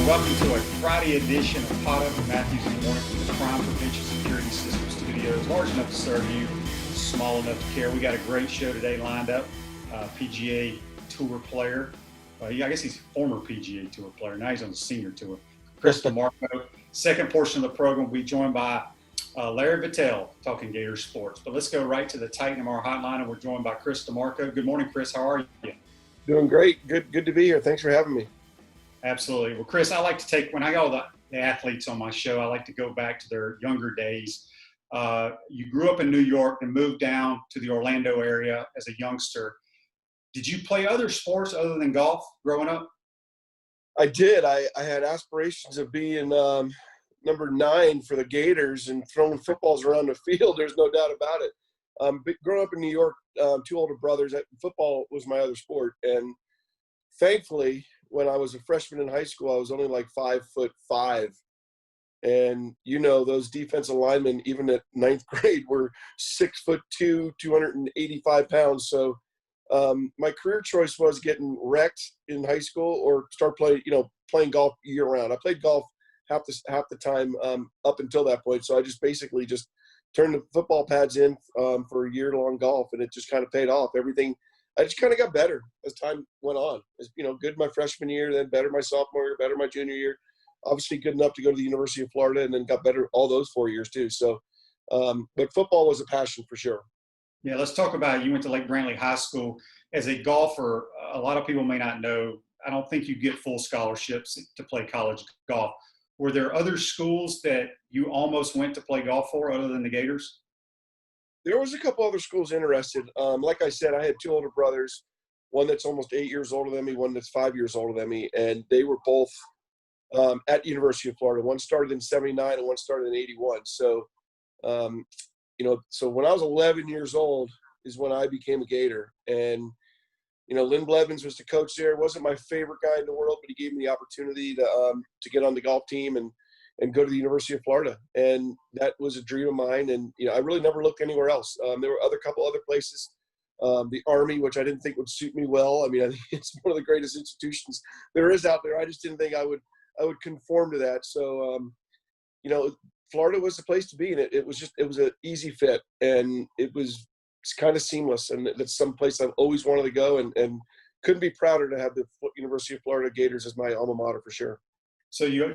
Welcome to a Friday edition of Pot Up with Matthews in the Morning from the Crime Prevention Security System Studios. Large enough to serve you, small enough to care. We got a great show today lined up. PGA Tour player. I guess he's a former PGA Tour player. Now he's on the senior tour. Chris Dimarco. Second portion of the program will be joined by Larry Vettel, talking Gator sports. But let's go right to the Titan MR hotline, and we're joined by Chris Dimarco. Good morning, Chris. How are you? Doing great. Good to be here. Thanks for having me. Absolutely. Well, Chris, I like to take, when I got all the athletes on my show, I like to go back to their younger days. You grew up in New York and moved down to the Orlando area as a youngster. Did you play other sports other than golf growing up? I did. I had aspirations of being number 9 for the Gators and throwing footballs around the field. There's no doubt about it. But growing up in New York, 2 older brothers, football was my other sport. And thankfully, when I was a freshman in high school, I was only like 5'5". And, those defensive linemen, even at 9th grade, were 6'2", 285 pounds. So my career choice was getting wrecked in high school or start playing golf year round. I played golf half the time up until that point. So I just basically just turned the football pads in for a year-long golf, and it just kind of paid off. I just kind of got better as time went on. Good my freshman year, then better my sophomore year, better my junior year. Obviously good enough to go to the University of Florida, and then got better all those 4 years too. So, but football was a passion for sure. Yeah, let's talk about, you went to Lake Brantley High School. As a golfer, a lot of people may not know, I don't think you get full scholarships to play college golf. Were there other schools that you almost went to play golf for other than the Gators? There was a couple other schools interested. Like I said, I had 2 older brothers, one that's almost 8 years older than me, one that's 5 years older than me, and they were both at University of Florida. One started in 79 and one started in 81. So, so when I was 11 years old is when I became a Gator. And, Lynn Blevins was the coach there. Wasn't my favorite guy in the world, but he gave me the opportunity to get on the golf team and go to the University of Florida. And that was a dream of mine. And, I really never looked anywhere else. There were a couple other places, the Army, which I didn't think would suit me well. I mean, I think it's one of the greatest institutions there is out there. I just didn't think I would conform to that. So, Florida was the place to be. And it was an easy fit, and it's kind of seamless. And that's some place I've always wanted to go, and couldn't be prouder to have the University of Florida Gators as my alma mater for sure. So you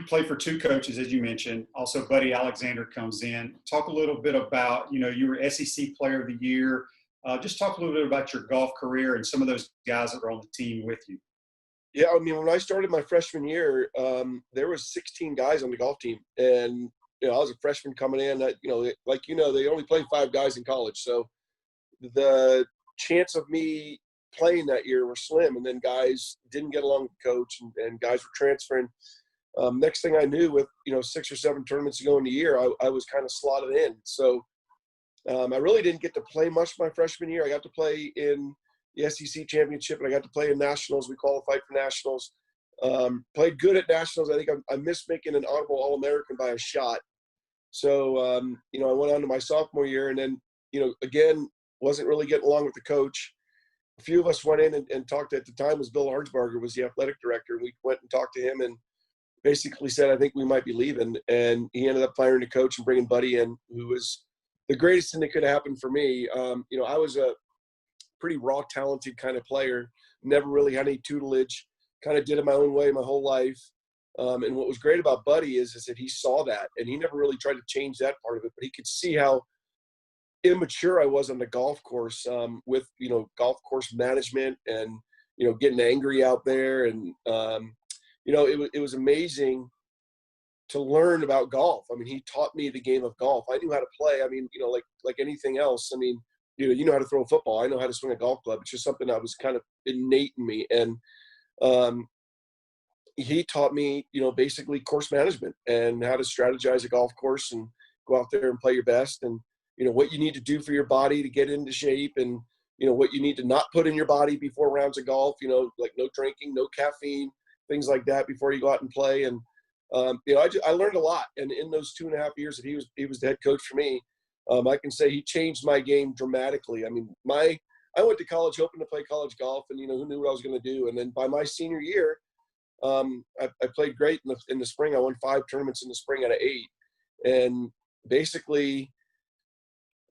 play for 2 coaches, as you mentioned. Also, Buddy Alexander comes in. Talk a little bit about, you were SEC Player of the Year. Just talk a little bit about your golf career and some of those guys that were on the team with you. Yeah, I mean, when I started my freshman year, there was 16 guys on the golf team. And, I was a freshman coming in. They only play 5 guys in college. So the chance of me playing that year were slim, and then guys didn't get along with the coach, and guys were transferring. Next thing I knew, with 6 or 7 tournaments to go in the year, I was kind of slotted in. So I really didn't get to play much my freshman year. I got to play in the SEC championship, and I got to play in nationals. We qualified for nationals. Played good at nationals. I think I missed making an honorable All-American by a shot. So I went on to my sophomore year, and then again wasn't really getting along with the coach. A few of us went in and talked. At the time, was Bill Arnsbarger was the athletic director. We went and talked to him and basically said, I think we might be leaving. And he ended up firing the coach and bringing Buddy in, who was the greatest thing that could have happened for me. I was a pretty raw, talented kind of player, never really had any tutelage, kind of did it my own way my whole life. And what was great about Buddy is that he saw that, and he never really tried to change that part of it, but he could see how immature I was on the golf course, with, golf course management and, getting angry out there. And, it was amazing to learn about golf. I mean, he taught me the game of golf. I knew how to play. I mean, like anything else. I mean, you know how to throw a football. I know how to swing a golf club. It's just something that was kind of innate in me. And, he taught me, basically course management and how to strategize a golf course and go out there and play your best, and, what you need to do for your body to get into shape, and, what you need to not put in your body before rounds of golf, like no drinking, no caffeine, things like that before you go out and play. And, I learned a lot. And in those 2.5 years that he was the head coach for me, I can say he changed my game dramatically. I mean, I went to college hoping to play college golf, and, who knew what I was going to do. And then by my senior year, I played great in the spring. I won 5 tournaments in the spring out of 8, and basically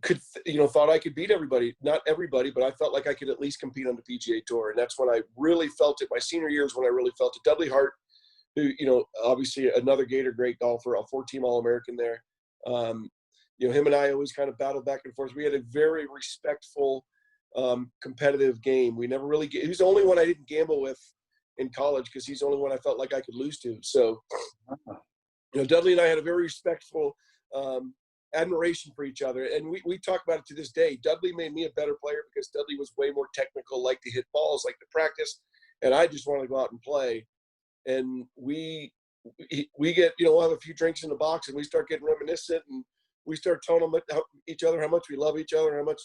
thought I could beat everybody. Not everybody, but I felt like I could at least compete on the PGA Tour, and that's when I really felt it. My senior year is when I really felt it. Dudley Hart, who obviously another Gator great golfer, a 4-team All-American there. Him and I always kind of battled back and forth. We had a very respectful, competitive game. We never really he was the only one I didn't gamble with in college because he's the only one I felt like I could lose to. So, Dudley and I had a very respectful admiration for each other. And we talk about it to this day. Dudley made me a better player because Dudley was way more technical, liked to hit balls, liked to practice. And I just wanted to go out and play. And we get, we'll have a few drinks in the box and we start getting reminiscent and we start telling each other how much we love each other, how much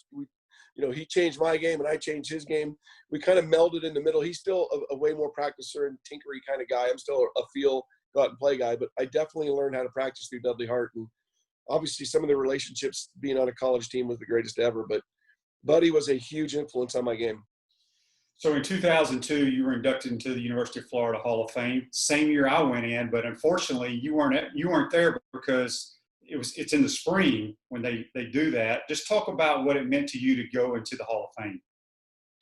he changed my game and I changed his game. We kind of melded in the middle. He's still a way more practicer and tinkery kind of guy. I'm still a feel, go out and play guy, but I definitely learned how to practice through Dudley Hart. And obviously some of the relationships being on a college team was the greatest ever, but Buddy was a huge influence on my game. So in 2002, you were inducted into the University of Florida Hall of Fame. Same year I went in, but unfortunately you weren't there because it's in the spring when they do that. Just talk about what it meant to you to go into the Hall of Fame.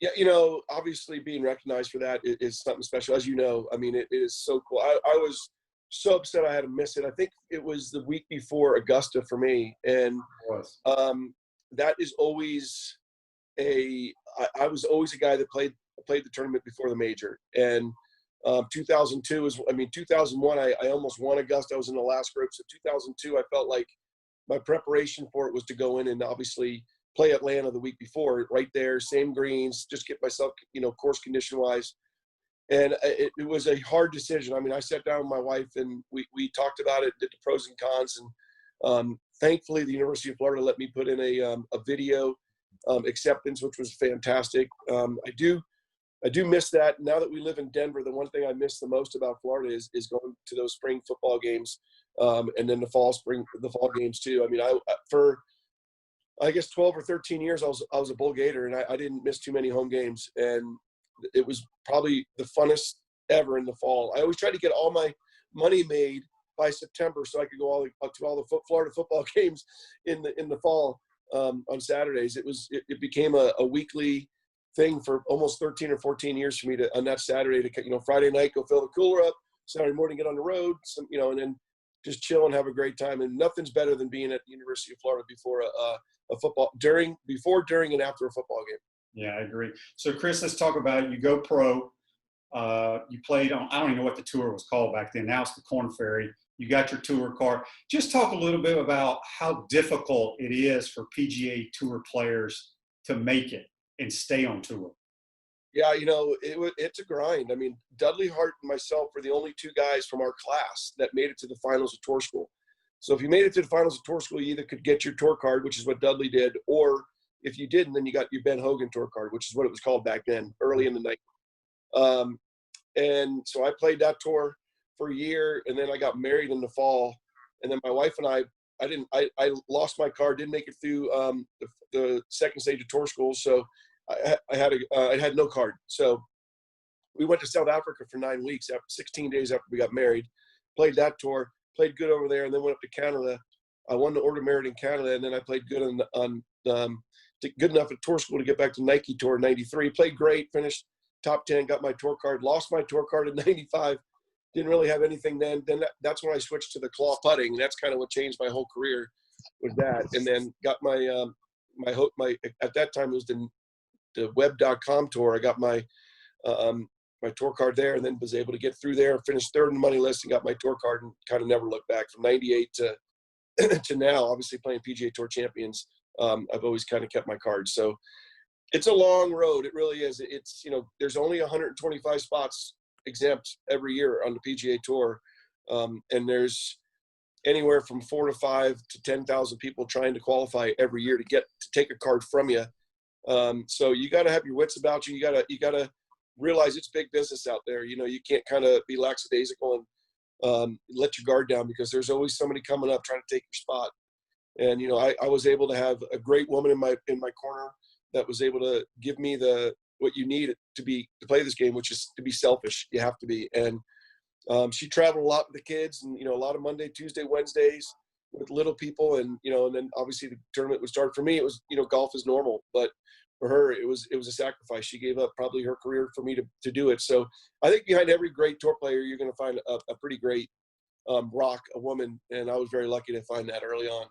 Yeah, obviously being recognized for that is something special. As you know, I mean, it is so cool. I was so upset I had to miss it. I think it was the week before Augusta for me. And that is always I was always a guy that played the tournament before the major. And 2001, I almost won Augusta. I was in the last group. So 2002, I felt like my preparation for it was to go in and obviously play Atlanta the week before, right there, same greens, just get myself, course condition wise. And it was a hard decision. I mean, I sat down with my wife and we talked about it, did the pros and cons. And thankfully, the University of Florida let me put in a video acceptance, which was fantastic. I do miss that. Now that we live in Denver, the one thing I miss the most about Florida is going to those spring football games, and then the fall games too. I mean, for 12 or 13 years, I was a Bull Gator, and I didn't miss too many home games, and it was probably the funnest ever in the fall. I always tried to get all my money made by September so I could go to all the Florida football games in the fall on Saturdays. It became a weekly thing for almost 13 or 14 years for me to, on that Saturday, to Friday night go fill the cooler up, Saturday morning get on the road, and then just chill and have a great time. And nothing's better than being at the University of Florida before a football, during, and after a football game. Yeah, I agree. So Chris, let's talk about it. You go pro. You played on, I don't even know what the tour was called back then. Now it's the Korn Ferry. You got your tour card. Just talk a little bit about how difficult it is for PGA Tour players to make it and stay on tour. Yeah, it's a grind. I mean, Dudley Hart and myself were the only 2 guys from our class that made it to the finals of tour school. So if you made it to the finals of tour school, you either could get your tour card, which is what Dudley did, or if you didn't, then you got your Ben Hogan tour card, which is what it was called back then, early in the night. And so I played that tour for a year, and then I got married in the fall. And then my wife and I lost my card, didn't make it through the second stage of tour school. So I had no card. So we went to South Africa for 9 weeks, 16 days after we got married, played that tour, played good over there, and then went up to Canada. I won the Order of Merit in Canada, and then I played good good enough at tour school to get back to Nike Tour in 93. Played great, finished top 10, got my tour card, lost my tour card in 95. Didn't really have anything then. That's when I switched to the claw putting. And that's kind of what changed my whole career with that. And then got my at that time it was the web.com tour. I got my tour card there, and then was able to get through there, finished third in the money list, and got my tour card, and kind of never looked back. From 98 to now, obviously playing PGA Tour Champions, I've always kind of kept my card. So it's a long road. It really is. It's, there's only 125 spots exempt every year on the PGA Tour, and there's anywhere from 4 to 5 to 10,000 people trying to qualify every year to take a card from you. So you got to have your wits about you. You got to realize it's big business out there. You can't kind of be lackadaisical and let your guard down, because there's always somebody coming up trying to take your spot. And I was able to have a great woman in my corner that was able to give me what you need to play this game, which is to be selfish. You have to be. And She traveled a lot with the kids, and a lot of Monday, Tuesday, Wednesdays with little people, and and then obviously the tournament would start. For me, it was golf is normal, but for her it was a sacrifice. She gave up probably her career for me to do it. So I think behind every great tour player, you're going to find a pretty great rock, a woman, and I was very lucky to find that early on.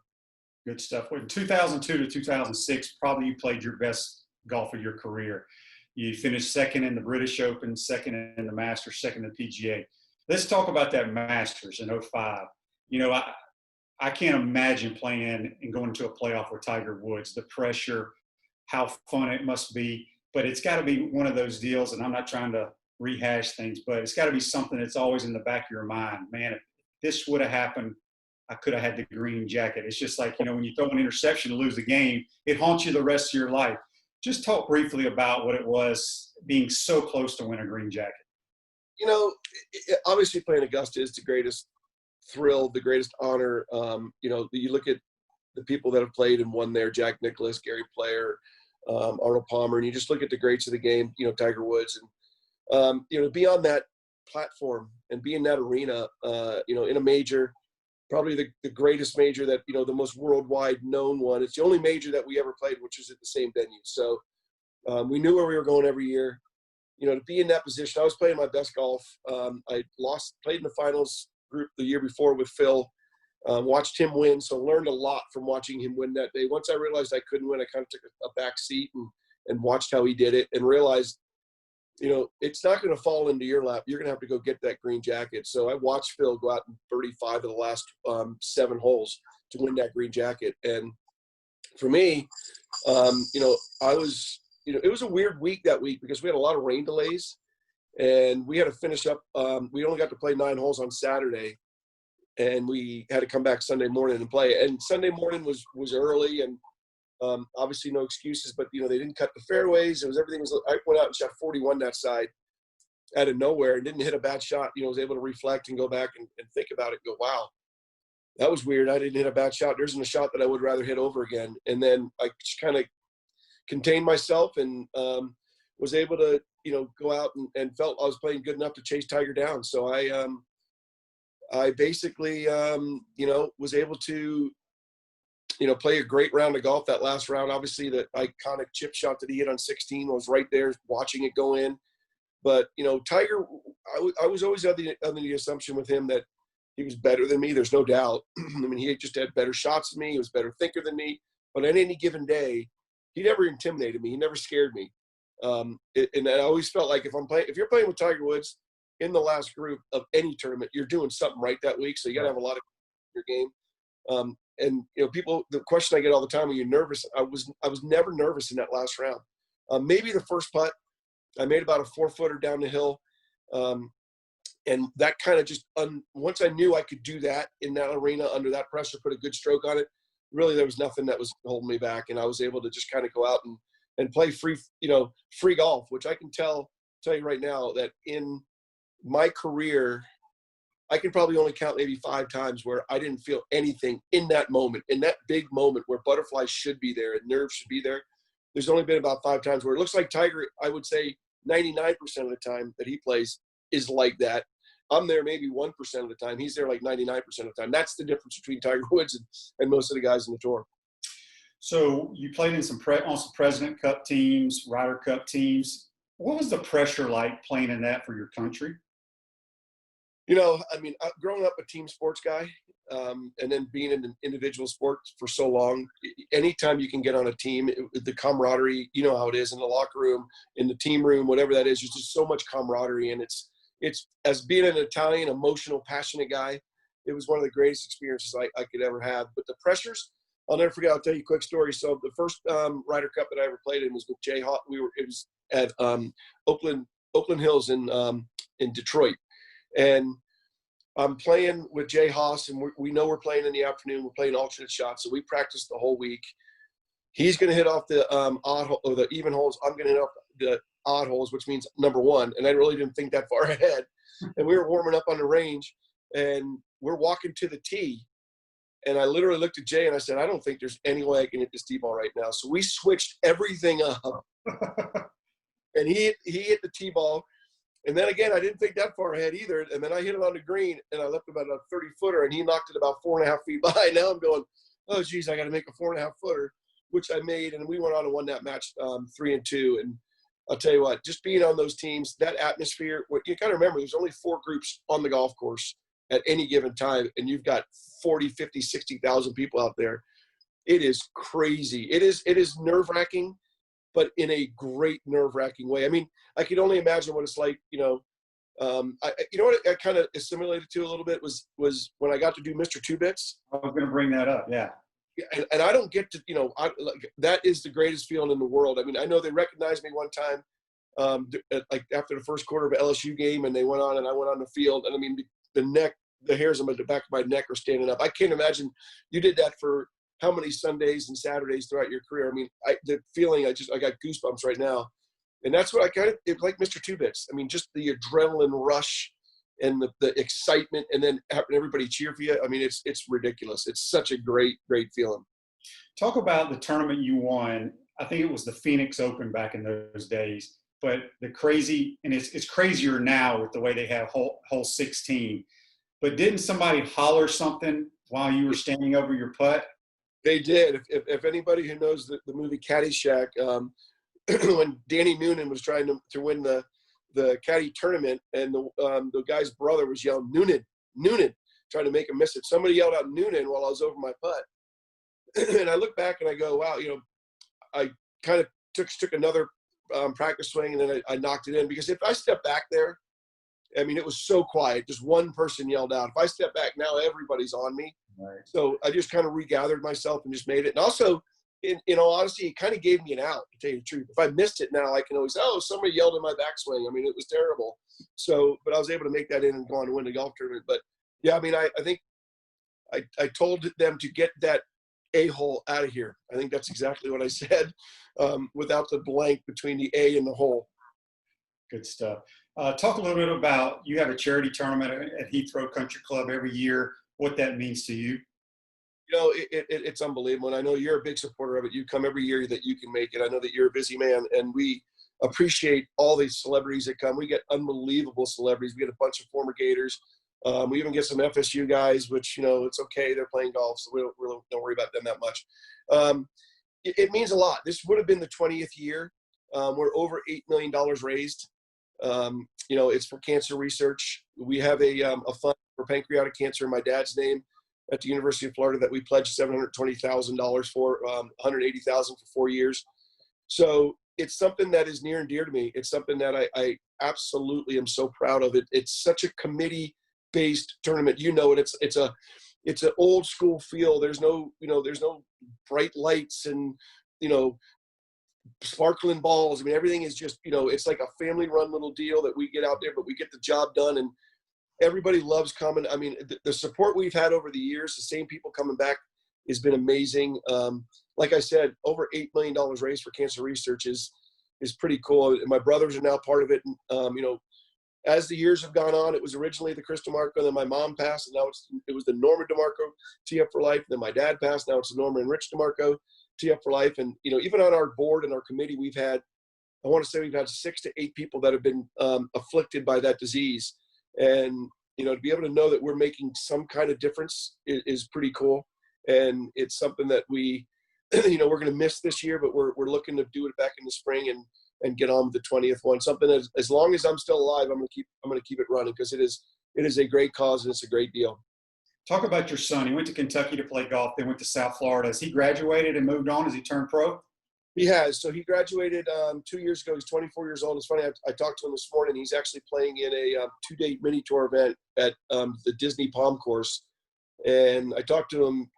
Good stuff. In 2002 to 2006, probably you played your best golf of your career. You finished second in the British Open, second in the Masters, second in the PGA. Let's talk about that Masters in 05. I can't imagine playing and going to a playoff with Tiger Woods, the pressure, how fun it must be. But it's got to be one of those deals, and I'm not trying to rehash things, but it's got to be something that's always in the back of your mind. Man, if this would have happened, I could have had the green jacket. It's just like, when you throw an interception to lose the game, it haunts you the rest of your life. Just talk briefly about what it was being so close to win a green jacket. Obviously playing Augusta is the greatest thrill, the greatest honor. You look at the people that have played and won there, Jack Nicklaus, Gary Player, Arnold Palmer, and you just look at the greats of the game, Tiger Woods. And, to be on that platform and be in that arena, in a major, probably the greatest major that, the most worldwide known one. It's the only major that we ever played, which is at the same venue. So we knew where we were going every year. To be in that position, I was playing my best golf. I played in the finals group the year before with Phil, watched him win. So learned a lot from watching him win that day. Once I realized I couldn't win, I kind of took a back seat and watched how he did it and realized, it's not going to fall into your lap. You're going to have to go get that green jacket. So I watched Phil go out and birdie 5 of the last 7 holes to win that green jacket. And for me, I was, it was a weird week that week because we had a lot of rain delays and we had to finish up. We only got to play 9 holes on Saturday and we had to come back Sunday morning and play. And Sunday morning was early and obviously no excuses, but they didn't cut the fairways. I went out and shot 41 that side out of nowhere and didn't hit a bad shot. I was able to reflect and go back and think about it and go, wow, that was weird. I didn't hit a bad shot. There isn't a shot that I would rather hit over again. And then I just kind of contained myself and was able to, go out and felt I was playing good enough to chase Tiger down. So I basically, was able to, play a great round of golf. That last round, obviously the iconic chip shot that he hit on 16 was right there watching it go in. But, Tiger, I was always under the assumption with him that he was better than me. There's no doubt. I mean, he just had better shots than me. He was a better thinker than me. But on any given day, he never intimidated me. He never scared me. And I always felt like if you're playing with Tiger Woods in the last group of any tournament, you're doing something right that week. So you got to have a lot of your game. And people, the question I get all the time, are you nervous? I was never nervous in that last round. Maybe the first putt, I made about a 4-footer down the hill. And that kind of just, once I knew I could do that in that arena under that pressure, put a good stroke on it, really there was nothing that was holding me back. And I was able to just kind of go out and play free golf, which I can tell you right now that in my career, I can probably only count maybe 5 times where I didn't feel anything in that moment, in that big moment where butterflies should be there and nerves should be there. There's only been about 5 times where it looks like Tiger, I would say 99% of the time that he plays is like that. I'm there maybe 1% of the time. He's there like 99% of the time. That's the difference between Tiger Woods and most of the guys in the tour. So you played in some President Cup teams, Ryder Cup teams. What was the pressure like playing in that for your country? Growing up a team sports guy, and then being in an individual sport for so long, anytime you can get on a team, the camaraderie, you know how it is in the locker room, in the team room, whatever that is, there's just so much camaraderie. And it's as being an Italian, emotional, passionate guy, it was one of the greatest experiences I could ever have. But the pressures, I'll never forget. I'll tell you a quick story. So the first Ryder Cup that I ever played in was with Jay Hawk. It was at Oakland Hills in Detroit. And I'm playing with Jay Haas, and we know we're playing in the afternoon. We're playing alternate shots, so we practiced the whole week. He's going to hit off the the even holes. I'm going to hit off the odd holes, which means number 1. And I really didn't think that far ahead. And we were warming up on the range, and we're walking to the tee. And I literally looked at Jay, and I said, I don't think there's any way I can hit this tee ball right now. So we switched everything up. And he hit the tee ball. And then again, I didn't think that far ahead either. And then I hit it on the green, and I left about a 30-footer, and he knocked it about 4.5 feet by. Now I'm going, oh, geez, I got to make a 4.5-footer, which I made. And we went on and won that match 3-2. And I'll tell you what, just being on those teams, that atmosphere, what you got to remember, there's only 4 groups on the golf course at any given time, and you've got 40, 50, 60,000 people out there. It is crazy. It is nerve-wracking, but in a great nerve-wracking way. I mean, I could only imagine what it's like, you know what I kind of assimilated to a little bit was when I got to do Mr. Two Bits. I was going to bring that up, yeah. And I don't get to, that is the greatest feeling in the world. I mean, I know they recognized me one time, like after the first quarter of an LSU game, and they went on, and I went on the field, and I mean, the hairs on the back of my neck are standing up. I can't imagine you did that for how many Sundays and Saturdays throughout your career. I mean, the feeling, I got goosebumps right now. And that's what it's like Mr. Two Bits. I mean, just the adrenaline rush and the excitement, and then having everybody cheer for you. I mean, it's ridiculous. It's such a great, great feeling. Talk about the tournament you won. I think it was the Phoenix Open back in those days, but the crazy, and it's crazier now with the way they have hole 16, but didn't somebody holler something while you were standing over your putt? They did. If anybody who knows the movie Caddyshack, when Danny Noonan was trying to win the caddy tournament, and the guy's brother was yelling Noonan, trying to make him miss it. Somebody yelled out Noonan while I was over my putt, and I look back and I go, wow, I kind of took another practice swing, and then I knocked it in, because if I step back there, I mean, it was so quiet. Just one person yelled out. If I step back now, everybody's on me. Right. So I just kind of regathered myself and just made it. And also, in all honesty, it kind of gave me an out, to tell you the truth. If I missed it now, I can always, somebody yelled in my backswing. I mean, it was terrible. So, but I was able to make that in and go on to win the golf tournament. But yeah, I mean, I think I told them to get that a-hole out of here. I think that's exactly what I said, without the blank between the A and the hole. Good stuff. Talk a little bit about, you have a charity tournament at Heathrow Country Club every year, what that means to you. It's unbelievable. And I know you're a big supporter of it. You come every year that you can make it. I know that you're a busy man, and we appreciate all these celebrities that come. We get unbelievable celebrities. We get a bunch of former Gators. We even get some FSU guys, which, it's okay. They're playing golf, so we don't worry about them that much. It means a lot. This would have been the 20th year. We're over $8 million raised. It's for cancer research. We have a fund for pancreatic cancer in my dad's name at the University of Florida that we pledged $720,000 for, $180,000 for 4 years. So it's something that is near and dear to me. It's something that I absolutely am so proud of. It's such a committee-based tournament. It's an old school feel. There's no bright lights and, sparkling balls. I mean, everything is just, it's like a family run little deal that we get out there, but we get the job done, and everybody loves coming. I mean, the support we've had over the years, the same people coming back, has been amazing. Like I said, over $8 million raised for cancer research is pretty cool. And my brothers are now part of it. And, as the years have gone on, it was originally the Chris Dimarco, then my mom passed, and now it was the Norma Dimarco Tee Up for Life. Then my dad passed, now it's the Norma and Rich Dimarco Tee Up for Life. And, even on our board and our committee, we've had 6 to 8 people that have been afflicted by that disease. And, to be able to know that we're making some kind of difference is pretty cool. And it's something that we, we're going to miss this year, but we're looking to do it back in the spring and get on with the 20th one. Something as long as I'm still alive, I'm going to keep it running, because it is a great cause and it's a great deal. Talk about your son. He went to Kentucky to play golf. Then went to South Florida. Has he graduated and moved on? Has he turned pro? He has. So he graduated 2 years ago. He's 24 years old. It's funny. I talked to him this morning. He's actually playing in a 2-day mini tour event at the Disney Palm Course. And I talked to him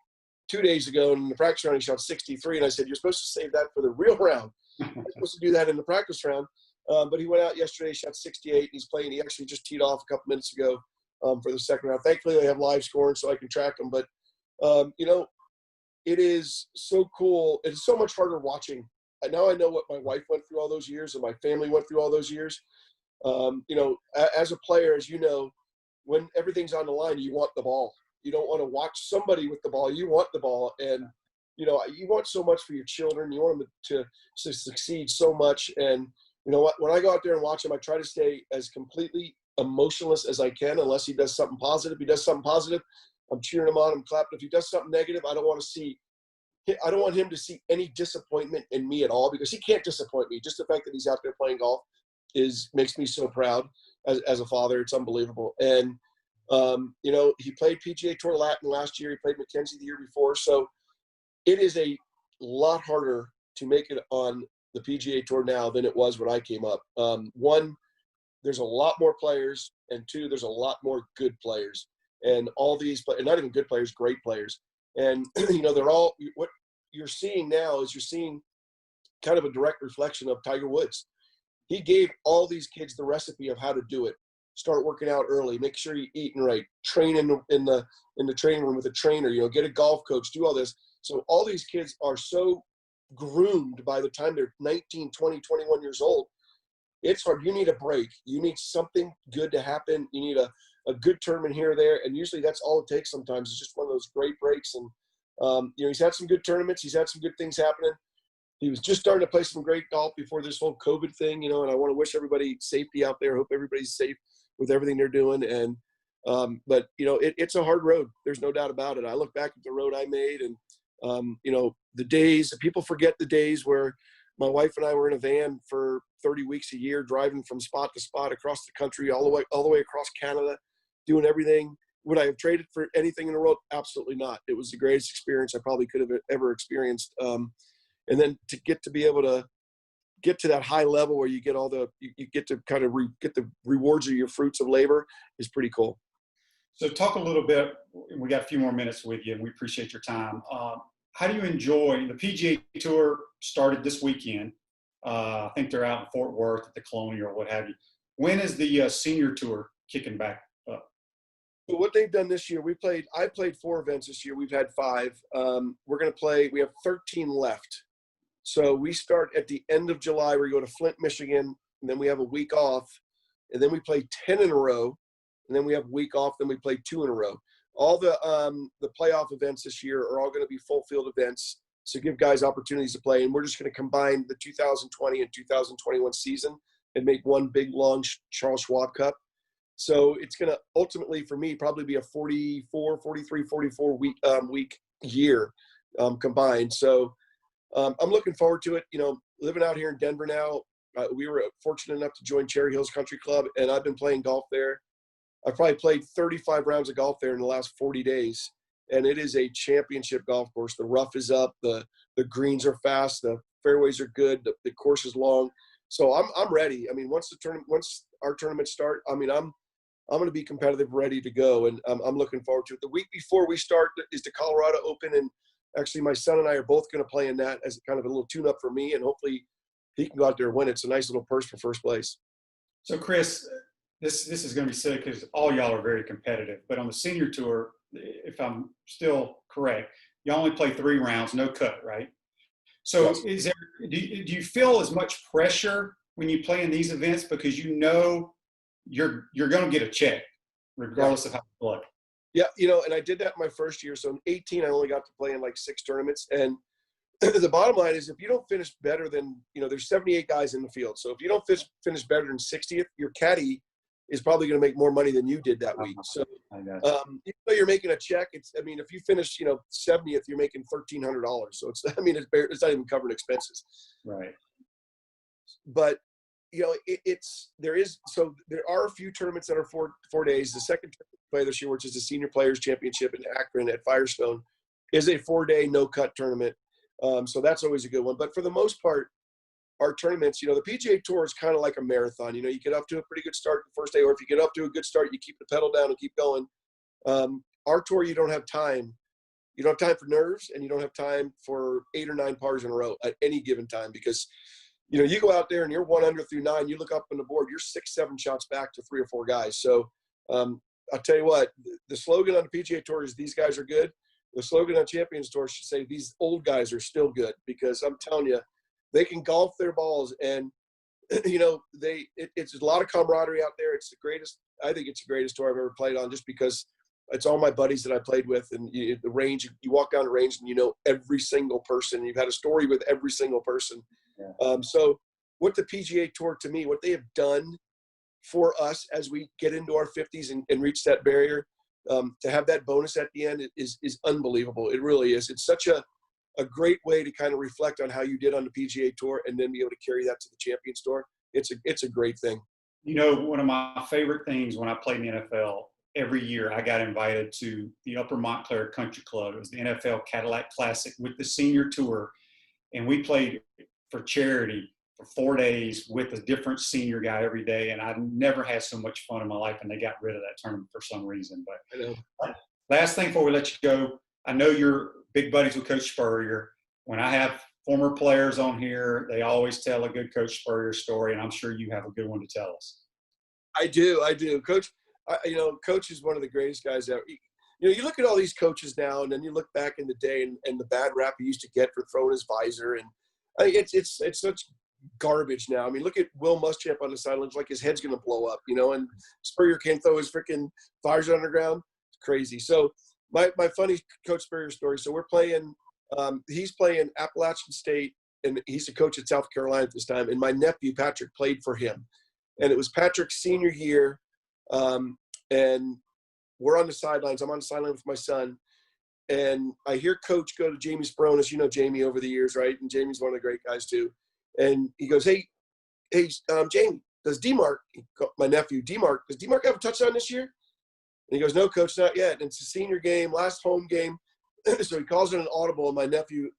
2 days ago, and in the practice round, he shot 63. And I said, you're supposed to save that for the real round. You're supposed to do that in the practice round. But he went out yesterday, shot 68. And he's playing. He actually just teed off a couple minutes ago for the second round. Thankfully, they have live scoring so I can track him. But, it is so cool. It's so much harder watching. Now I know what my wife went through all those years and my family went through all those years. As a player, as you know, when everything's on the line, you want the ball. You don't want to watch somebody with the ball. You want the ball. And, you want so much for your children. You want them to succeed so much. And, you know what, when I go out there and watch him, I try to stay as completely emotionless as I can, unless he does something positive. If he does something positive, I'm cheering him on, I'm clapping. If he does something negative, I don't want him to see any disappointment in me at all, because he can't disappoint me. Just the fact that he's out there playing golf makes me so proud as a father. It's unbelievable. And, you know, he played PGA Tour Latin last year. He played Mackenzie the year before. So it is a lot harder to make it on the PGA Tour now than it was when I came up. One, there's a lot more players, and two, there's a lot more good players. And all these, and not even good players, great players. And, you know, they're all, what you're seeing now is you're seeing kind of a direct reflection of Tiger Woods. He gave all these kids the recipe of how to do it. Start working out early, make sure you're eating right, train in the training room with a trainer, you know, get a golf coach, do all this. So all these kids are so groomed by the time they're 19, 20, 21 years old. It's hard. You need a break. You need something good to happen. You need a good tournament here or there. And usually that's all it takes sometimes. It's just one of those great breaks. And, you know, he's had some good tournaments. He's had some good things happening. He was just starting to play some great golf before this whole COVID thing, you know, and I want to wish everybody safety out there. Hope everybody's safe with everything they're doing. And, but, you know, it's a hard road. There's no doubt about it. I look back at the road I made, and, you know, the days, people forget the days where my wife and I were in a van for 30 weeks a year, driving from spot to spot across the country, all the way across Canada, doing everything. Would I have traded for anything in the world? Absolutely not. It was the greatest experience I probably could have ever experienced. And then to be able to get to that high level where you get you get to kind of get the rewards of your fruits of labor is pretty cool. So talk a little bit, we got a few more minutes with you, and we appreciate your time. How do you enjoy, the PGA Tour started this weekend. I think they're out in Fort Worth at the Colonial or what have you. When is the senior tour kicking back up? So what they've done this year, I played 4 events this year. We've had 5. We have 13 left. So we start at the end of July. We go to Flint, Michigan, and then we have a week off, and then we play 10 in a row, and then we have a week off, then we play 2 in a row. All the playoff events this year are all going to be full field events, so give guys opportunities to play. And we're just going to combine the 2020 and 2021 season and make one big, long Charles Schwab Cup. So it's going to ultimately, for me, probably be a 44 week year combined. So I'm looking forward to it. You know, living out here in Denver now, we were fortunate enough to join Cherry Hills Country Club, and I've been playing golf there. I've probably played 35 rounds of golf there in the last 40 days, and it is a championship golf course. The rough is up, the greens are fast, the fairways are good, the course is long. So I'm ready. I mean, once our tournaments start, I mean, I'm going to be competitive, ready to go, and I'm looking forward to it. The week before we start is the Colorado Open, and actually my son and I are both going to play in that as kind of a little tune-up for me, and hopefully he can go out there and win. It's a nice little purse for first place. So, Chris, this is going to be silly because all y'all are very competitive. But on the senior tour, if I'm still correct, you only play 3 rounds, no cut, right? So yes. Do you feel as much pressure when you play in these events because you know you're going to get a check regardless of how you play? Yeah, you know, and I did that my first year. So in 18, I only got to play in like 6 tournaments. And the bottom line is, if you don't finish better than, you know, there's 78 guys in the field. So if you don't finish better than 60th, your caddy is probably going to make more money than you did that week. So even though you're making a check, if you finish, you know, 70th, you're making $1,300. So it's not even covering expenses. Right. But, you know, there are a few tournaments that are 4 days. The second tournament we play this year, which is the Senior Players Championship in Akron at Firestone, is a 4-day no-cut tournament. So that's always a good one. But for the most part, our tournaments, you know, the PGA Tour is kind of like a marathon. You know, you get up to a pretty good start the first day, or if you get up to a good start, you keep the pedal down and keep going. Our tour, you don't have time. You don't have time for nerves, and you don't have time for 8 or 9 pars in a row at any given time, because, you know, you go out there and you're 1 under through 9, you look up on the board, you're 6, 7 shots back to 3 or 4 guys. So I'll tell you what, the slogan on the PGA Tour is "These guys are good." The slogan on Champions Tour should say "These old guys are still good," because I'm telling you, they can golf their balls, and, you know, it's a lot of camaraderie out there. It's the greatest. I think it's the greatest tour I've ever played on, just because it's all my buddies that I played with, and the range, you walk down the range and you know every single person. You've had a story with every single person. Yeah. So what the PGA Tour, to me, what they have done for us as we get into our 50s and reach that barrier, to have that bonus at the end is unbelievable. It really is. It's such a great way to kind of reflect on how you did on the PGA Tour and then be able to carry that to the Champions Tour. It's a great thing. You know, one of my favorite things when I played in the NFL, every year I got invited to the Upper Montclair Country Club. It was the NFL Cadillac Classic with the senior tour. And we played for charity for 4 days with a different senior guy every day. And I've never had so much fun in my life, and they got rid of that tournament for some reason. But last thing before we let you go, I know you're big buddies with Coach Spurrier. When I have former players on here, they always tell a good Coach Spurrier story, and I'm sure you have a good one to tell us. I do. Coach, Coach is one of the greatest guys ever. You look at all these coaches now, and then you look back in the day and the bad rap he used to get for throwing his visor, and it's such garbage now. I mean, look at Will Muschamp on the sidelines, like his head's going to blow up, and Spurrier can't throw his freaking visor on the ground. It's crazy. So my funny Coach Spurrier story. So we're playing. He's playing Appalachian State, and he's a coach at South Carolina at this time. And my nephew Patrick played for him, and it was Patrick's senior year. And we're on the sidelines. I'm on the sideline with my son, and I hear Coach go to Jamie Sperone. You know Jamie over the years, right? And Jamie's one of the great guys too. And he goes, "Hey, Jamie, does Dimarco, my nephew Dimarco, does Dimarco have a touchdown this year?" And he goes, "No, Coach, not yet." And it's a senior game, last home game. So he calls it an audible, and my nephew,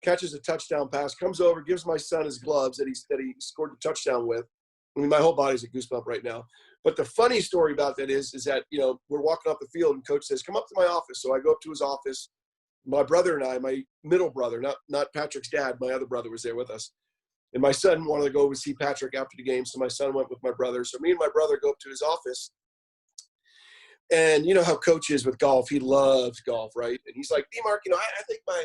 catches a touchdown pass, comes over, gives my son his gloves that he scored the touchdown with. I mean, my whole body's a goosebump right now. But the funny story about that is that, we're walking off the field, and Coach says, "Come up to my office." So I go up to his office. My brother and I, my middle brother, not Patrick's dad, my other brother was there with us. And my son wanted to go over see Patrick after the game, so my son went with my brother. So me and my brother go up to his office. And you know how Coach is with golf. He loves golf, right? And he's like, "Dimarco, I think my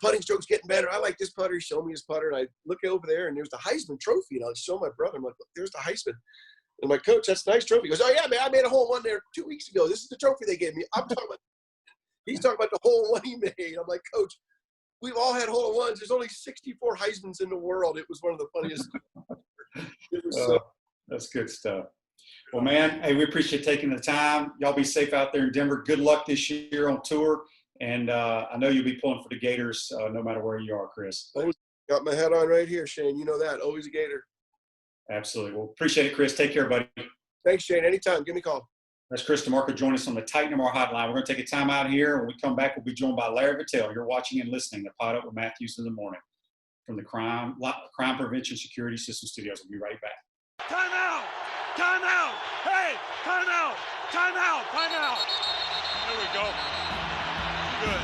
putting stroke's getting better. I like this putter." He showed me his putter, and I look over there, and there's the Heisman Trophy. And I show my brother. I'm like, "Look, there's the Heisman." And I'm like, "Coach, that's a nice trophy." He goes, "Oh, yeah, man, I made a hole in one there 2 weeks ago. This is the trophy they gave me." He's talking about the hole in one he made. I'm like, "Coach, we've all had hole in ones. There's only 64 Heismans in the world." It was one of the funniest. It was That's good stuff. Well, man, hey, we appreciate taking the time. Y'all be safe out there in Denver. Good luck this year on tour. And I know you'll be pulling for the Gators no matter where you are, Chris. Got my hat on right here, Shane. You know that. Always a Gator. Absolutely. Well, appreciate it, Chris. Take care, buddy. Thanks, Shane. Anytime. Give me a call. That's Chris Dimarco joining us on the Titan MR Hotline. We're going to take a time out here. When we come back, we'll be joined by Larry Vettel. You're watching and listening to Pot Up with Matthews in the Morning from the Crime Prevention Security System Studios. We'll be right back. Time out! Time out! Hey! Time out! Time out! Time out! There we go. Good.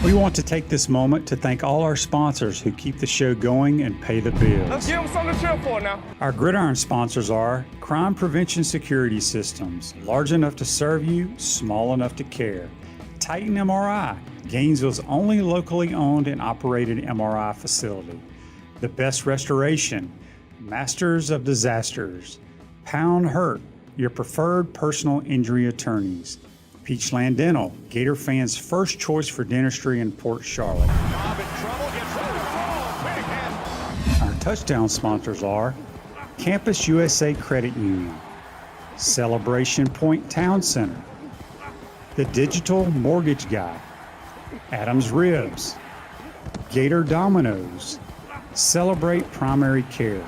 We want to take this moment to thank all our sponsors who keep the show going and pay the bills. Let's give them something to chill for now. Our gridiron sponsors are Crime Prevention Security Systems, large enough to serve you, small enough to care. Titan MRI, Gainesville's only locally owned and operated MRI facility. The Best Restoration, Masters of Disasters. Pound Hurt, your preferred personal injury attorneys. Peachland Dental, Gator fans' first choice for dentistry in Port Charlotte. Bob in trouble, gets ready to throw. Big hit. Our touchdown sponsors are Campus USA Credit Union, Celebration Point Town Center, The Digital Mortgage Guy, Adams Ribs, Gator Dominoes, Celebrate Primary Care,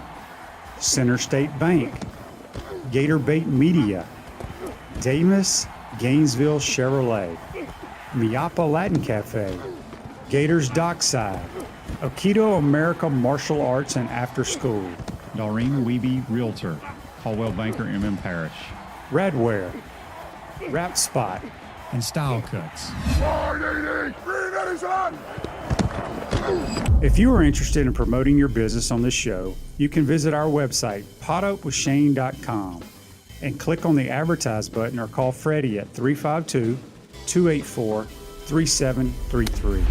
Center State Bank, Gator Bait Media, Davis Gainesville Chevrolet, Miapa Latin Cafe, Gators Dockside, Aikido America Martial Arts and After School, Doreen Weeby Realtor, Caldwell Banker MM Parish, Radware, Wrap Spot, and Style Cuts. If you are interested in promoting your business on this show, you can visit our website, potupwithshane.com, and click on the advertise button or call Freddie at 352-284-3733.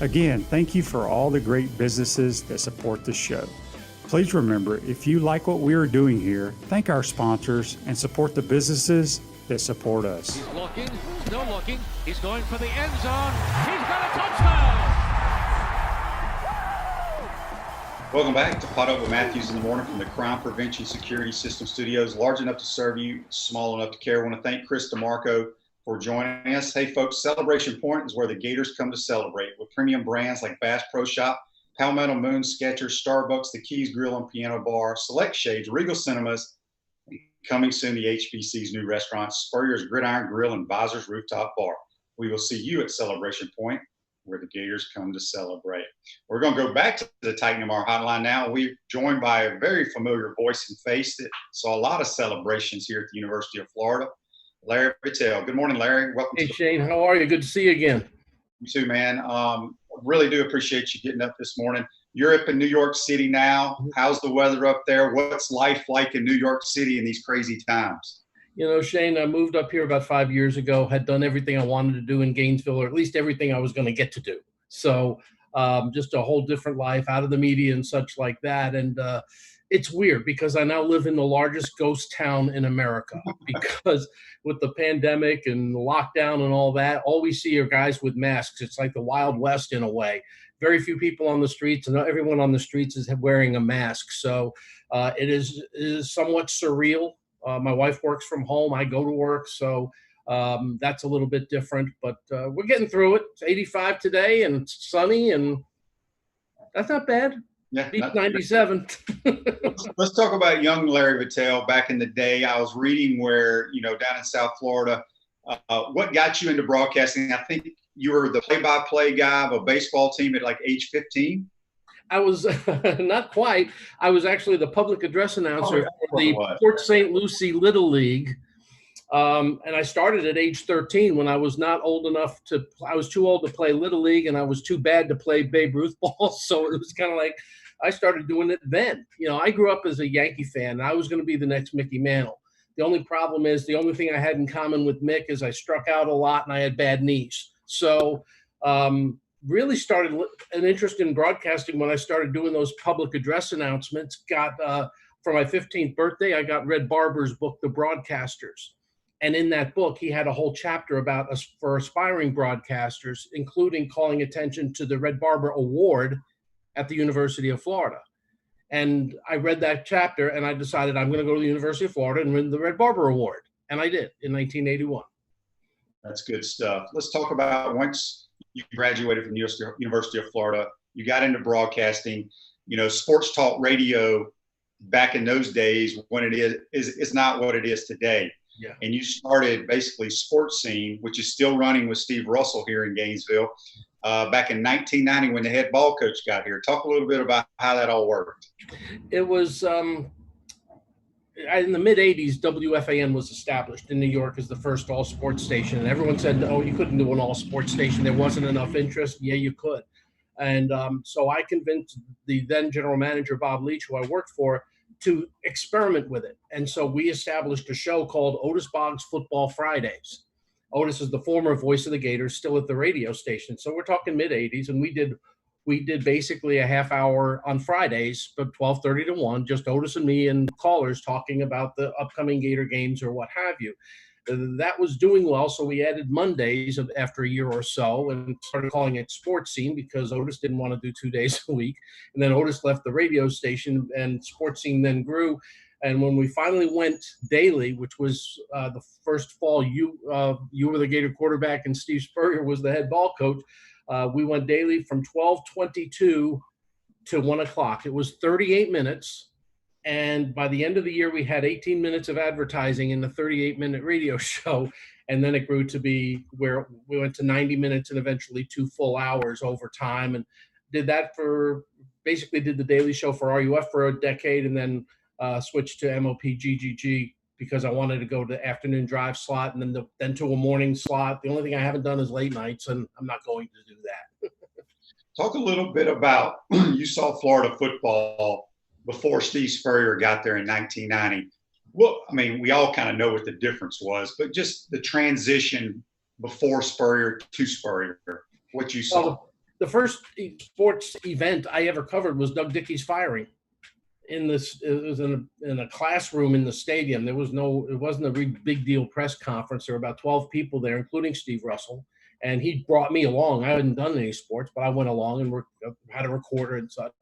Again, thank you for all the great businesses that support the show. Please remember, if you like what we are doing here, thank our sponsors and support the businesses that support us. He's looking, still looking. He's going for the end zone. He's got a touchdown! Welcome back to Pot Up with Matthews in the Morning from the Crime Prevention Security System Studios, large enough to serve you, small enough to care. I want to thank Chris Dimarco for joining us. Hey, folks, Celebration Point is where the Gators come to celebrate with premium brands like Bass Pro Shop, Palmetto Moon, Skechers, Starbucks, The Keys Grill and Piano Bar, Select Shades, Regal Cinemas, coming soon the HBC's new restaurants, Spurrier's Gridiron Grill and Visor's Rooftop Bar. We will see you at Celebration Point, where the Gators come to celebrate. We're going to go back to the Titan MR hotline now. We're joined by a very familiar voice and face that saw a lot of celebrations here at the University of Florida, Larry Vettel. Good morning, Larry. Welcome. Hey, Shane. How are you? Good to see you again. You too, man. Really do appreciate you getting up this morning. You're up in New York City now. How's the weather up there? What's life like in New York City in these crazy times? You know, Shane, I moved up here about 5 years ago, had done everything I wanted to do in Gainesville, or at least everything I was going to get to do. So just a whole different life out of the media and such like that. And it's weird because I now live in the largest ghost town in America because with the pandemic and the lockdown and all that, all we see are guys with masks. It's like the Wild West in a way. Very few people on the streets, and everyone on the streets is wearing a mask. So it is somewhat surreal. My wife works from home. I go to work. So that's a little bit different. But we're getting through it. It's 85 today, and it's sunny, and that's not bad. Yeah, Beat 97. Let's talk about young Larry Vettel back in the day. I was reading where, down in South Florida, what got you into broadcasting? I think you were the play-by-play guy of a baseball team at like age 15. I was not quite. I was actually the public address announcer for the Port St. Lucie Little League. And I started at age 13 when I was not old enough I was too old to play Little League and I was too bad to play Babe Ruth ball. So it was kind of like I started doing it then. I grew up as a Yankee fan. And I was going to be the next Mickey Mantle. The only problem is the only thing I had in common with Mick is I struck out a lot and I had bad knees. So really started an interest in broadcasting when I started doing those public address announcements. For my 15th birthday, I got Red Barber's book, The Broadcasters. And in that book, he had a whole chapter about us for aspiring broadcasters, including calling attention to the Red Barber Award at the University of Florida. And I read that chapter and I decided I'm going to go to the University of Florida and win the Red Barber Award. And I did in 1981. That's good stuff. Let's talk about once you graduated from the University of Florida, you got into broadcasting, sports talk radio back in those days when it is not what it is today. Yeah. And you started basically Sports Scene, which is still running with Steve Russell here in Gainesville, back in 1990 when the head ball coach got here. Talk a little bit about how that all worked. It was in the mid-'80s, WFAN was established in New York as the first all-sports station. And everyone said, oh, you couldn't do an all-sports station. There wasn't enough interest. Yeah, you could. And so I convinced the then general manager, Bob Leach, who I worked for, to experiment with it. And so we established a show called Otis Boggs Football Fridays. Otis is the former voice of the Gators, still at the radio station. So we're talking mid-'80s, and we did basically a half hour on Fridays, but 12:30 to 1, just Otis and me and callers talking about the upcoming Gator games or what have you. That was doing well, so we added Mondays after a year or so and started calling it Sports Scene because Otis didn't want to do 2 days a week. And then Otis left the radio station and Sports Scene then grew. And when we finally went daily, which was the first fall, you were the Gator quarterback and Steve Spurrier was the head ball coach. We went daily from 12:22 to 1 o'clock. It was 38 minutes. And by the end of the year, we had 18 minutes of advertising in the 38-minute radio show. And then it grew to be where we went to 90 minutes and eventually 2 full hours over time. And did that basically did the daily show for RUF for a decade and then switched to MOP GGG because I wanted to go to the afternoon drive slot and then to a morning slot. The only thing I haven't done is late nights, and I'm not going to do that. Talk a little bit about you saw Florida football before Steve Spurrier got there in 1990. Well, I mean, we all kind of know what the difference was, but just the transition before Spurrier to Spurrier, what you saw. Well, the first sports event I ever covered was Doug Dickey's firing. It was in a classroom in the stadium. It wasn't a big deal press conference. There were about 12 people there, including Steve Russell. And he brought me along. I hadn't done any sports, but I went along and had a recorder and such.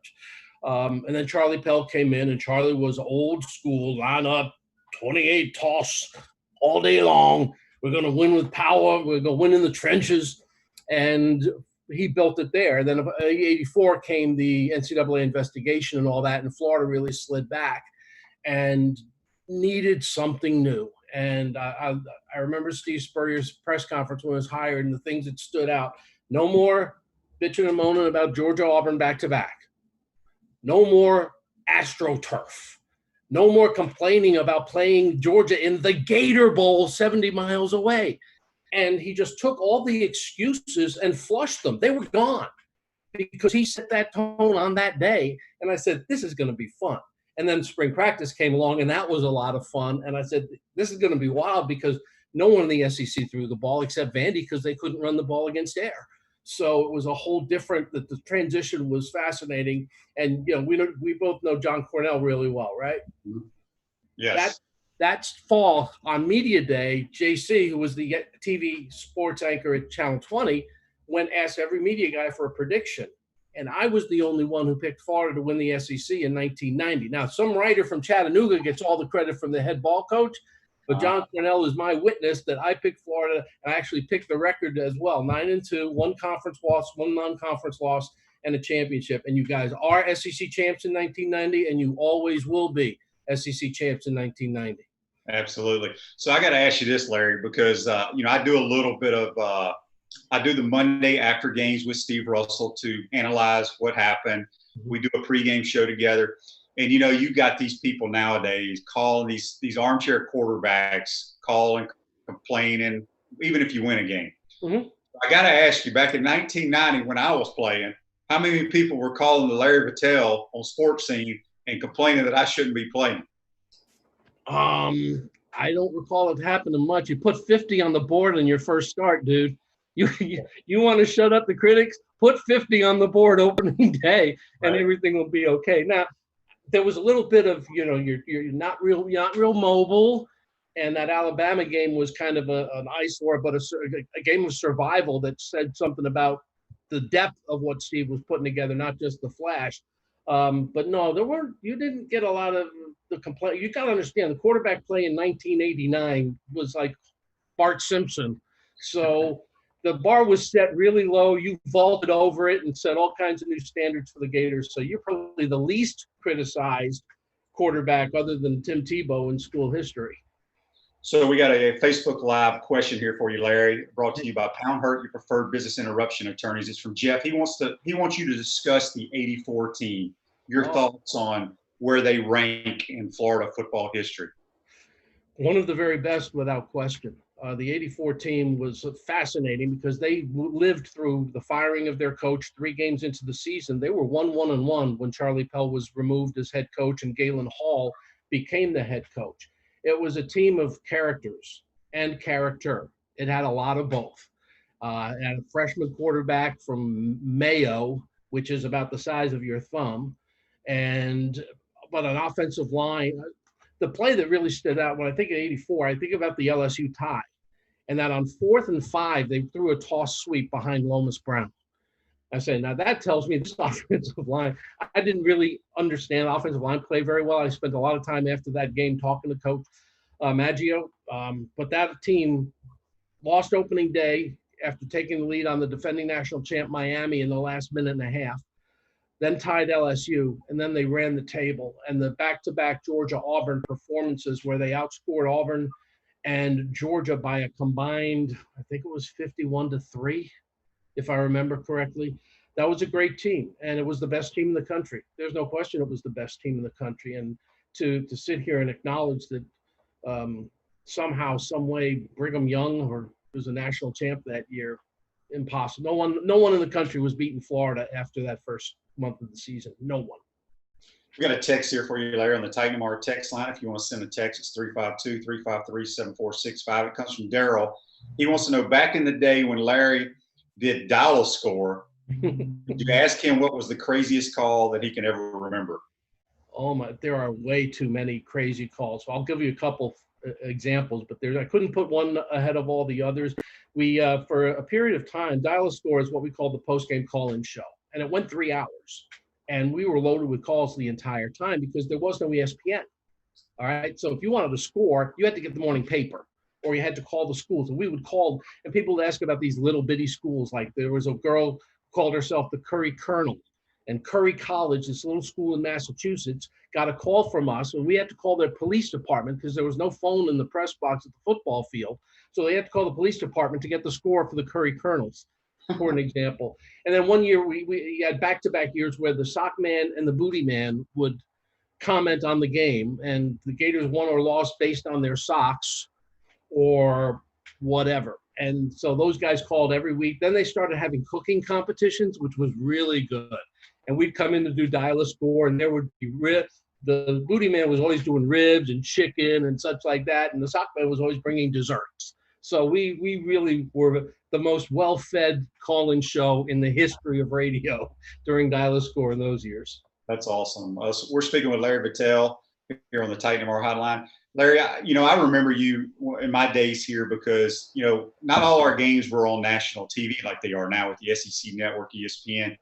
And then Charlie Pell came in, and Charlie was old school, line up, 28 toss all day long. We're going to win with power. We're going to win in the trenches. And he built it there. And then in 84 came the NCAA investigation and all that, and Florida really slid back and needed something new. And I remember Steve Spurrier's press conference when he was hired, and the things that stood out. No more bitching and moaning about Georgia Auburn back-to-back. No more AstroTurf. No more complaining about playing Georgia in the Gator Bowl 70 miles away. And he just took all the excuses and flushed them. They were gone because he set that tone on that day. And I said, this is going to be fun. And then spring practice came along, and that was a lot of fun. And I said, this is going to be wild because no one in the SEC threw the ball except Vandy because they couldn't run the ball against air. So it was a whole different – the transition was fascinating. And, we both know John Cornell really well, right? Yes. That fall on Media Day, JC, who was the TV sports anchor at Channel 20, asked every media guy for a prediction. And I was the only one who picked Florida to win the SEC in 1990. Now, some writer from Chattanooga gets all the credit from the head ball coach, but John Cornell is my witness that I picked Florida, and I actually picked the record as well, 9-2, one conference loss, one non-conference loss, and a championship. And you guys are SEC champs in 1990, and you always will be SEC champs in 1990. Absolutely. So I got to ask you this, Larry, because, I do a little bit of I do the Monday after games with Steve Russell to analyze what happened. We do a pregame show together. And, you've got these people nowadays calling these armchair quarterbacks, calling, complaining, even if you win a game. Mm-hmm. I got to ask you, back in 1990 when I was playing, how many people were calling the Larry Vettel on Sports Scene and complaining that I shouldn't be playing? I don't recall it happening much. You put 50 on the board in your first start, dude. You want to shut up the critics? Put 50 on the board opening day, and everything will be okay. Now, there was a little bit of you're not real mobile, and that Alabama game was kind of an eyesore, but a game of survival that said something about the depth of what Steve was putting together, not just the flash. But no, you didn't get a lot of the complaint. You got to understand the quarterback play in 1989 was like Bart Simpson. So the bar was set really low. You vaulted over it and set all kinds of new standards for the Gators. So you're probably the least criticized quarterback other than Tim Tebow in school history. So we got a Facebook Live question here for you, Larry, brought to you by Pound Hurt, your preferred business interruption attorneys. It's from Jeff. He wants you to discuss the 84 team, your thoughts on where they rank in Florida football history. One of the very best, without question. The 84 team was fascinating because they lived through the firing of their coach 3 games into the season. They were 1-1-1 when Charlie Pell was removed as head coach and Galen Hall became the head coach. It was a team of characters and character. It had a lot of both. It had a freshman quarterback from Mayo, which is about the size of your thumb, but an offensive line. The play that really stood out when I think of 84, I think about the LSU tie. And that on 4th and 5, they threw a toss sweep behind Lomas Brown. I say, now that tells me this offensive line, I didn't really understand offensive line play very well. I spent a lot of time after that game talking to Coach Maggio. But that team lost opening day after taking the lead on the defending national champ Miami in the last minute and a half, then tied LSU, and then they ran the table. And the back-to-back Georgia-Auburn performances where they outscored Auburn and Georgia by a combined, I think it was 51-3, if I remember correctly. That was a great team, and it was the best team in the country. There's no question it was the best team in the country. And to sit here and acknowledge that somehow, some way, Brigham Young was a national champ that year, impossible. No one in the country was beating Florida after that first month of the season. No one. We got a text here for you, Larry, on the Titan MR text line. If you want to send a text, it's 352-353-7465. It comes from Daryl. He wants to know, back in the day when Larry did dial a score, did you ask him what was the craziest call that he can ever remember? Oh my, there are way too many crazy calls. So I'll give you a couple examples, but I couldn't put one ahead of all the others. We, for a period of time, dial a score is what we call the post-game call-in show. And it went 3 hours. And we were loaded with calls the entire time because there was no ESPN. All right. So if you wanted to score, you had to get the morning paper or you had to call the schools. And we would call, and people would ask about these little bitty schools. Like there was a girl who called herself the Curry Colonel. And Curry College, this little school in Massachusetts, got a call from us. And we had to call their police department because there was no phone in the press box at the football field. So they had to call the police department to get the score for the Curry Colonels, for an example. And then one year we had back-to-back years where the sock man and the booty man would comment on the game, and the Gators won or lost based on their socks or whatever. And so those guys called every week. Then they started having cooking competitions, which was really good. And we'd come in to do dial a score, and there would be the booty man was always doing ribs and chicken and such like that, and the sock man was always bringing desserts. So we really were the most well-fed call-in show in the history of radio during dial a score in those years. That's awesome. We're speaking with Larry Vettel here on the Titan MR Hotline. Larry, I remember you in my days here because, not all our games were on national TV like they are now with the SEC Network, ESPN.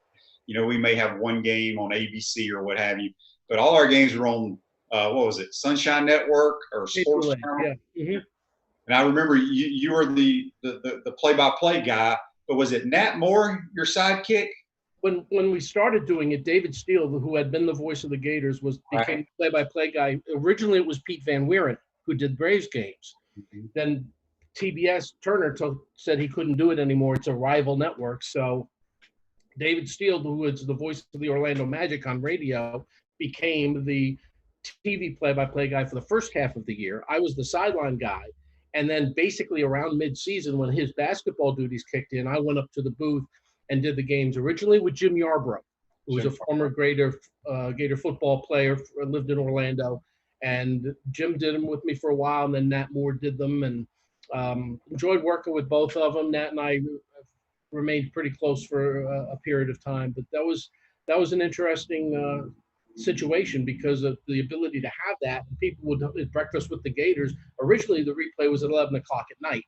We may have one game on ABC or what have you, but all our games were on, Sunshine Network or Sports Channel. Yeah. Mm-hmm. And I remember you were the play-by-play guy, but was it Nat Moore, your sidekick? When we started doing it, David Steele, who had been the voice of the Gators, became play-by-play guy. Originally, it was Pete Van Wieren who did Braves games. Mm-hmm. Then TBS Turner said he couldn't do it anymore. It's a rival network. So David Steele, who was the voice of the Orlando Magic on radio, became the TV play-by-play guy for the first half of the year. I was the sideline guy. And then basically around mid-season, when his basketball duties kicked in, I went up to the booth and did the games originally with Jim Yarbrough, who was a former Gator football player, lived in Orlando. And Jim did them with me for a while, and then Nat Moore did them, and enjoyed working with both of them. Nat and I remained pretty close for a period of time. But that was an interesting situation because of the ability to have that. People would have breakfast with the Gators. Originally, the replay was at 11 o'clock at night,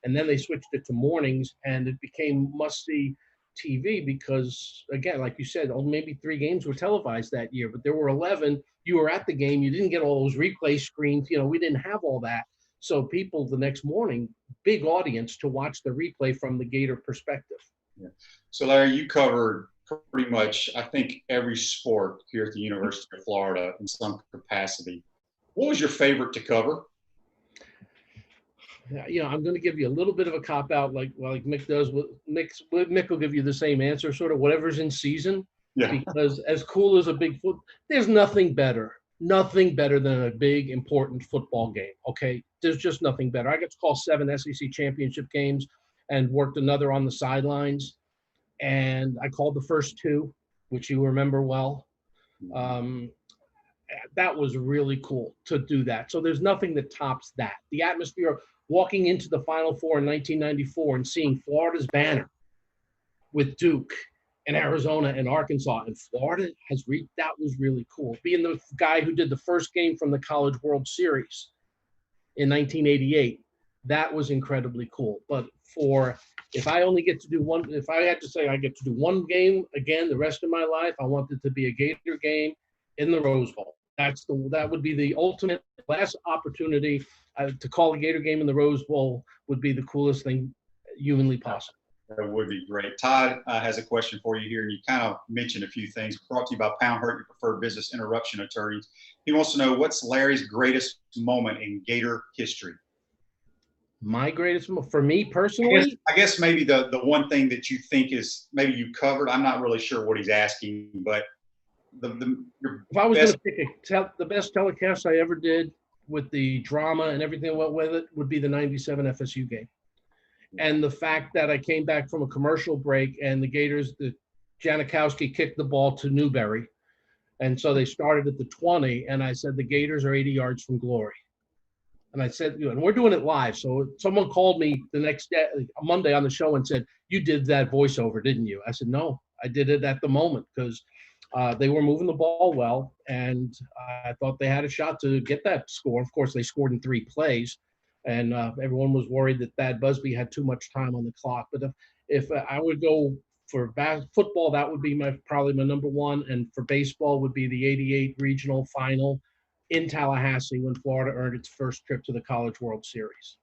and then they switched it to mornings, and it became must-see TV because, again, like you said, maybe 3 games were televised that year, but there were 11. You were at the game. You didn't get all those replay screens. We didn't have all that. So people the next morning, big audience to watch the replay from the Gator perspective. Yeah. So, Larry, you covered pretty much, I think, every sport here at the University of Florida in some capacity. What was your favorite to cover? I'm going to give you a little bit of a cop-out like Mick does. Mick will give you the same answer, sort of whatever's in season. Yeah. Because as cool as a big there's nothing better than a big, important football game, okay? There's just nothing better. I got to call 7 SEC championship games and worked another on the sidelines. And I called the first 2, which you remember well. That was really cool to do that. So there's nothing that tops that. The atmosphere walking into the Final Four in 1994 and seeing Florida's banner with Duke and Arizona and Arkansas, and Florida that was really cool. Being the guy who did the first game from the College World Series in 1988, that was incredibly cool. But if I only get to do one, if I had to say I get to do one game again the rest of my life, I want it to be a Gator game in the Rose Bowl. That would be the ultimate last opportunity to call a Gator game in the Rose Bowl would be the coolest thing humanly possible. That would be great. Todd has a question for you here, and you kind of mentioned a few things. Brought to you by Pound Hurt, your preferred business interruption attorneys. He wants to know what's Larry's greatest moment in Gator history. My greatest moment for me personally? I guess maybe the one thing that you think is maybe you covered. I'm not really sure what he's asking, but if I was going to pick the best telecast I ever did with the drama and everything that went with it would be the 97 FSU game. And the fact that I came back from a commercial break and the Gators, Janikowski kicked the ball to Newberry. And so they started at the 20, and I said, the Gators are 80 yards from glory. And I said, and we're doing it live. So someone called me the next day, Monday on the show, and said, you did that voiceover, didn't you? I said, no, I did it at the moment because they were moving the ball well, and I thought they had a shot to get that score. Of course, they scored in 3 plays, and everyone was worried that Thad Busby had too much time on the clock. But if I would go for football, that would be probably my number one. And for baseball would be the 88 regional final in Tallahassee when Florida earned its first trip to the College World Series.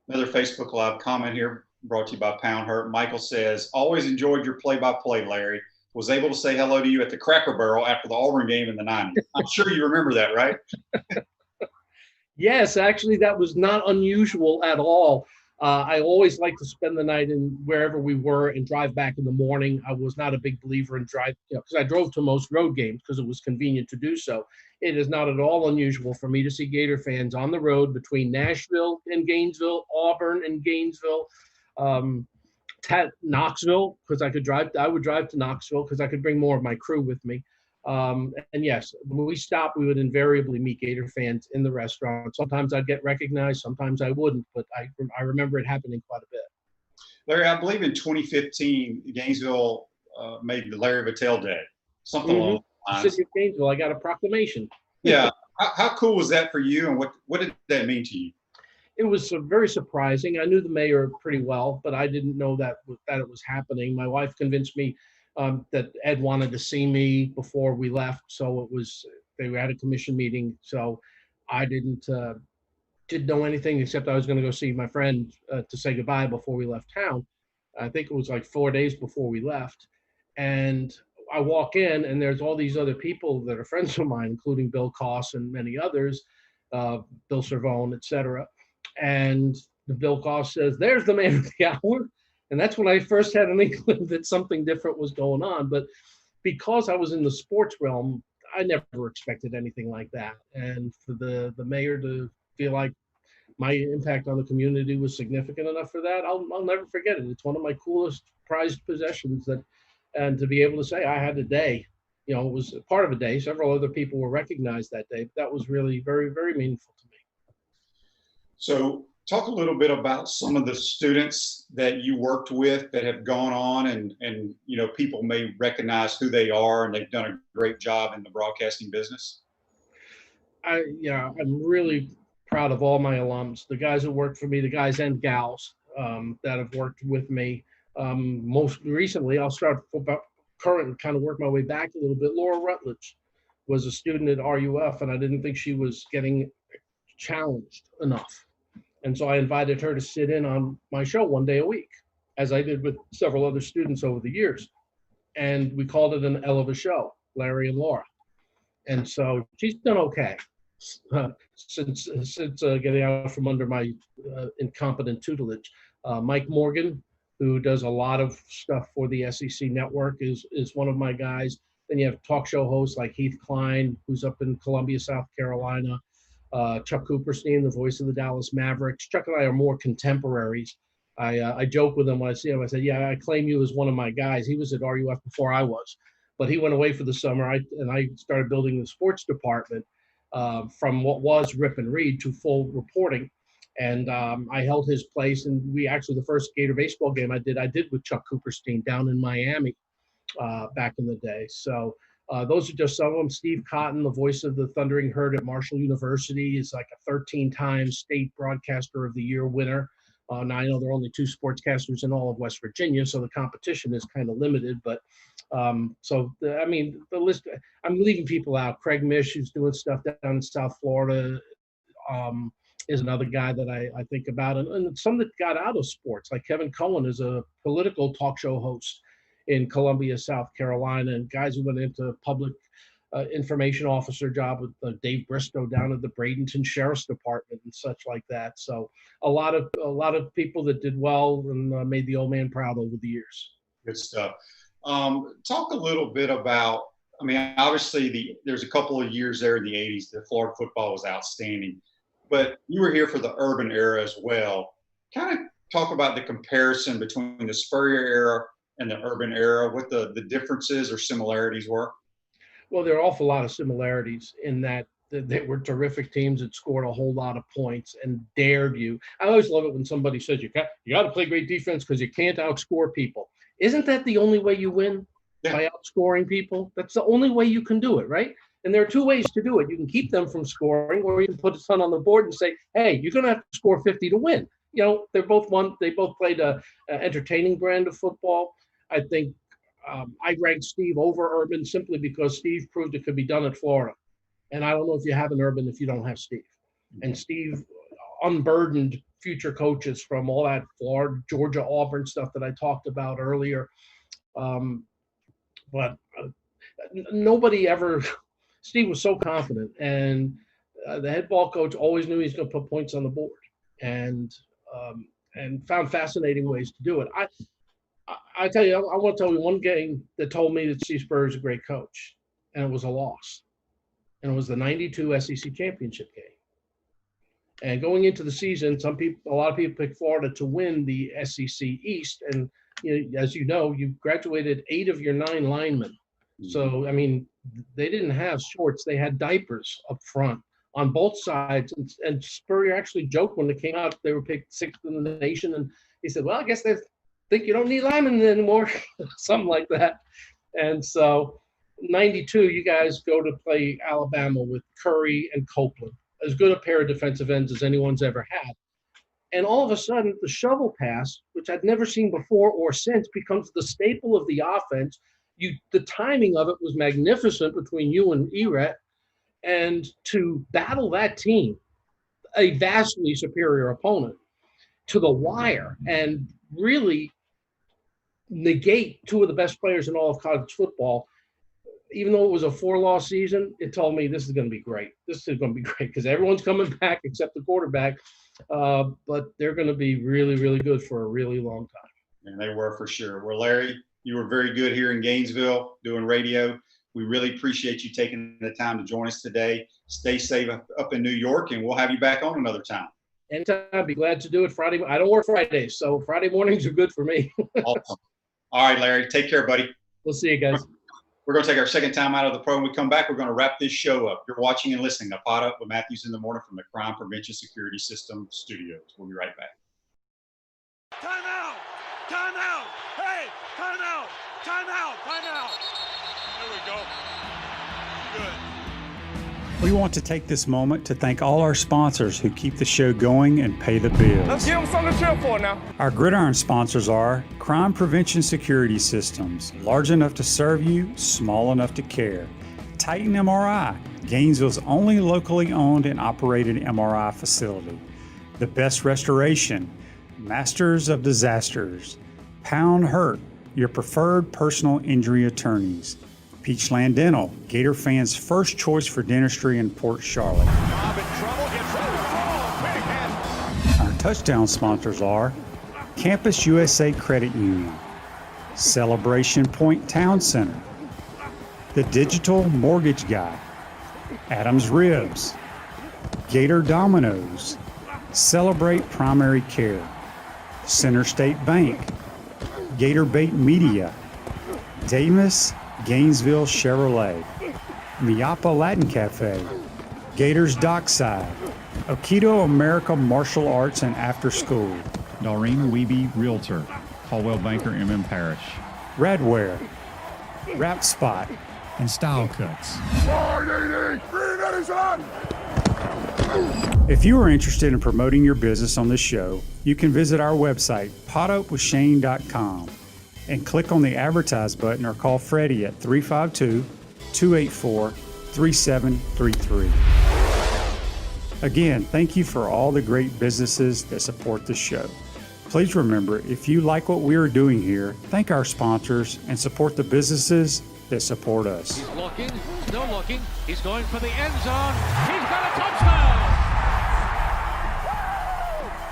Another Facebook Live comment here brought to you by Pound Hurt. Michael says, always enjoyed your play-by-play, Larry. Was able to say hello to you at the Cracker Barrel after the Auburn game in the 90s. I'm sure you remember that, right? Yes, actually, that was not unusual at all. I always liked to spend the night in wherever we were and drive back in the morning. I was not a big believer in drive, because I drove to most road games because it was convenient to do so. It is not at all unusual for me to see Gator fans on the road between Nashville and Gainesville, Auburn and Gainesville, Knoxville, because I would drive to Knoxville because I could bring more of my crew with me. And yes, when we stopped, we would invariably meet Gator fans in the restaurant. Sometimes I'd get recognized, sometimes I wouldn't, but I remember it happening quite a bit. Larry, I believe in 2015, Gainesville made the Larry Vettel Day, something along those lines. City of Gainesville, I got a proclamation. Yeah. How cool was that for you, and what did that mean to you? It was very surprising. I knew the mayor pretty well, but I didn't know that it was happening. My wife convinced me that Ed wanted to see me before we left, so they had a commission meeting. So I didn't know anything except I was going to go see my friend to say goodbye before we left town. I think it was like 4 days before we left, and I walk in and there's all these other people that are friends of mine, including Bill Koss and many others, Bill Cervone, etc. And Bill Koss says, "There's the man of the hour." And that's when I first had an inkling that something different was going on. But because I was in the sports realm, I never expected anything like that. And for the mayor to feel like my impact on the community was significant enough for that, I'll never forget it. It's one of my coolest prized possessions, and to be able to say I had a day, it was part of a day. Several other people were recognized that day. But that was really very, very meaningful to me. So talk a little bit about some of the students that you worked with that have gone on and people may recognize who they are and they've done a great job in the broadcasting business. I'm really proud of all my alums, the guys that worked for me, the guys and gals that have worked with me. Most recently, I'll start about current and kind of work my way back a little bit. Laura Rutledge was a student at RUF, and I didn't think she was getting challenged enough. And so I invited her to sit in on my show one day a week, as I did with several other students over the years. And we called it an L of a show, Larry and Laura. And so she's done okay since getting out from under my incompetent tutelage. Mike Morgan, who does a lot of stuff for the SEC network, is one of my guys. Then you have talk show hosts like Heath Klein, who's up in Columbia, South Carolina. Chuck Cooperstein, the voice of the Dallas Mavericks. Chuck and I are more contemporaries. I joke with him when I see him. I said, "Yeah, I claim you as one of my guys." He was at RUF before I was, but he went away for the summer. I started building the sports department from what was Rip and Read to full reporting, and I held his place. And we actually, the first Gator baseball game I did with Chuck Cooperstein down in Miami back in the day. So. Those are just some of them. Steve Cotton, the voice of the Thundering Herd at Marshall University, is like a 13-time state broadcaster of the year winner. Now I know there are only 2 sportscasters in all of West Virginia, so the competition is kind of limited. But the list, I'm leaving people out. Craig Mish, who's doing stuff down in South Florida, is another guy that I think about. And some that got out of sports, like Kevin Cohen is a political talk show host in Columbia, South Carolina, and guys who went into public information officer job with Dave Bristow down at the Bradenton Sheriff's Department and such like that. So a lot of people that did well and made the old man proud over the years. Good stuff. Talk a little bit about, obviously there's a couple of years there in the 80s that Florida football was outstanding, but you were here for the urban era as well. Kind of talk about the comparison between the Spurrier era and the urban era, what the differences or similarities were? Well, there are an awful lot of similarities in that they were terrific teams that scored a whole lot of points and dared you. I always love it when somebody says you got to play great defense because you can't outscore people. Isn't that the only way you win? Yeah. By outscoring people? That's the only way you can do it, right? And there are 2 ways to do it. You can keep them from scoring, or you can put a ton on the board and say, hey, you're going to have to score 50 to win. They both played a entertaining brand of football. I think I ranked Steve over Urban simply because Steve proved it could be done at Florida. And I don't know if you have an Urban if you don't have Steve. And Steve unburdened future coaches from all that Florida, Georgia, Auburn stuff that I talked about earlier. But nobody ever, Steve was so confident. And the head ball coach always knew he's going to put points on the board and found fascinating ways to do it. I tell you, I want to tell you one game that told me that Steve Spurrier is a great coach, and it was a loss. And it was the 92 SEC championship game. And going into the season, a lot of people picked Florida to win the SEC East. And as you know, you graduated 8 of your 9 linemen. So, I mean, they didn't have shorts. They had diapers up front on both sides. And Spurrier actually joked when they came out, they were picked 6th in the nation. And he said, well, I guess they think you don't need linemen anymore, something like that. And so 92, you guys go to play Alabama with Curry and Copeland, as good a pair of defensive ends as anyone's ever had. And all of a sudden, the shovel pass, which I'd never seen before or since, becomes the staple of the offense. The timing of it was magnificent between you and Eret. And to battle that team, a vastly superior opponent, to the wire and really negate 2 of the best players in all of college football, even though it was a 4-loss season, it told me this is going to be great. This is going to be great because everyone's coming back except the quarterback. But they're going to be really, really good for a really long time. And they were for sure. Well, Larry, you were very good here in Gainesville doing radio. We really appreciate you taking the time to join us today. Stay safe up in New York, and we'll have you back on another time. Anytime. I'd be glad to do it Friday. I don't work Fridays, so Friday mornings are good for me. Awesome. All right, Larry. Take care, buddy. We'll see you guys. We're going to take our second time out of the program. When we come back, we're going to wrap this show up. You're watching and listening to Pot Up with Matthews in the Morning from the Crime Prevention Security System Studios. We'll be right back. Time out! Time out! Hey! Time out! Time out! Time out! There we go. Good. We want to take this moment to thank all our sponsors who keep the show going and pay the bills. Let's give them something to cheer for now. Our gridiron sponsors are Crime Prevention Security Systems, large enough to serve you, small enough to care. Titan MRI, Gainesville's only locally owned and operated MRI facility. The Best Restoration, Masters of Disasters. Pound Hurt, your preferred personal injury attorneys. Peachland Dental, Gator fans' first choice for dentistry in Port Charlotte. Our touchdown sponsors are Campus USA Credit Union, Celebration Point Town Center, The Digital Mortgage Guy, Adams Ribs, Gator Dominoes, Celebrate Primary Care, Center State Bank, Gator Bait Media, Davis Gainesville Chevrolet, Miapa Latin Cafe, Gators Dockside, Aikido America Martial Arts and After School, Doreen Wiebe Realtor, Caldwell Banker MM Parish, Radware, Wrap Spot, and Style Cuts. If you are interested in promoting your business on this show, you can visit our website, potupwithshane.com, and click on the advertise button or call Freddie at 352-284-3733. Again, thank you for all the great businesses that support the show. Please remember, if you like what we are doing here, thank our sponsors and support the businesses that support us. He's looking, still looking. He's going for the end zone. He's got a touchdown!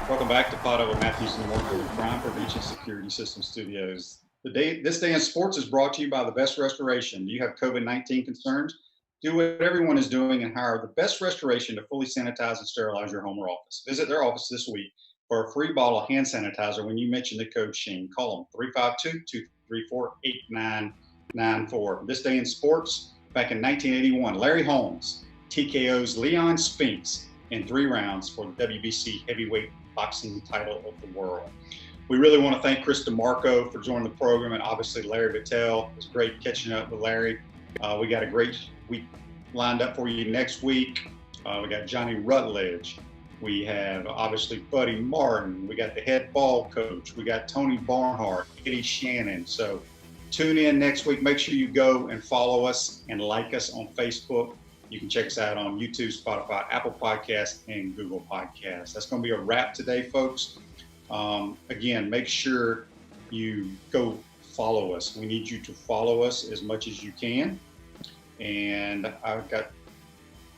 Welcome back to Pot Up with Matthews in the Morning from the Crime Prevention Security System Studios. This day in sports is brought to you by the Best Restoration. Do you have COVID-19 concerns? Do what everyone is doing and hire the Best Restoration to fully sanitize and sterilize your home or office. Visit their office this week for a free bottle of hand sanitizer when you mention the code Shane. Call them 352-234-8994. This day in sports, back in 1981, Larry Holmes TKO's Leon Spinks in 3 rounds for the WBC heavyweight boxing title of the world. We really want to thank Chris Dimarco for joining the program, and obviously Larry Vettel. It was great catching up with Larry. We got a great week lined up for you next week. We got Johnny Rutledge, We have obviously Buddy Martin. We got the head ball coach. We got Tony Barnhart, Eddie Shannon. So tune in next week. Make sure you go and follow us and like us on Facebook. You can check us out on YouTube, Spotify, Apple Podcasts, and Google Podcasts. That's going to be a wrap today, folks. Again, make sure you go follow us. We need you to follow us as much as you can. And I've got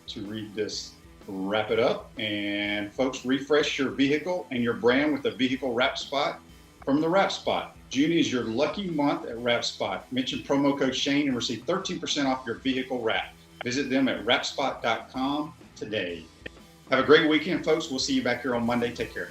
to read this, wrap it up. And folks, refresh your vehicle and your brand with a vehicle wrap spot from the Wrap Spot. June is your lucky month at Wrap Spot. Mention promo code Shane and receive 13% off your vehicle wrap. Visit them at wrapspot.com today. Have a great weekend, folks. We'll see you back here on Monday. Take care.